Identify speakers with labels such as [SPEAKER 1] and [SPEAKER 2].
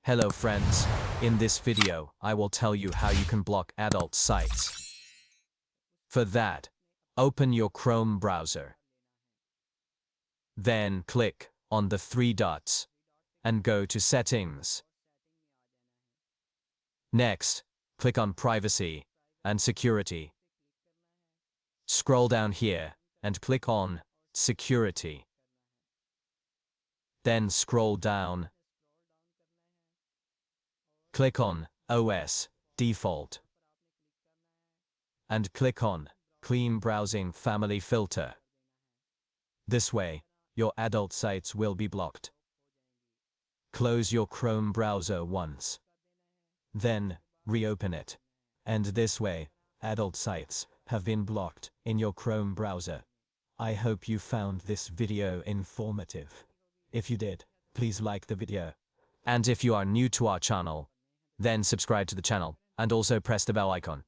[SPEAKER 1] Hello friends, in this video, I will tell you how you can block adult sites. For that, open your Chrome browser. Then click on the three dots and go to Settings. Next, click on Privacy and Security. Scroll down here and click on Security. Then scroll down. Click on OS Default and click on CleanBrowsing Family Filter. This way, your adult sites will be blocked. Close your Chrome browser once. Then, reopen it. And this way, adult sites have been blocked in your Chrome browser. I hope you found this video informative. If you did, please like the video. And if you are new to our channel, then subscribe to the channel and also press the bell icon.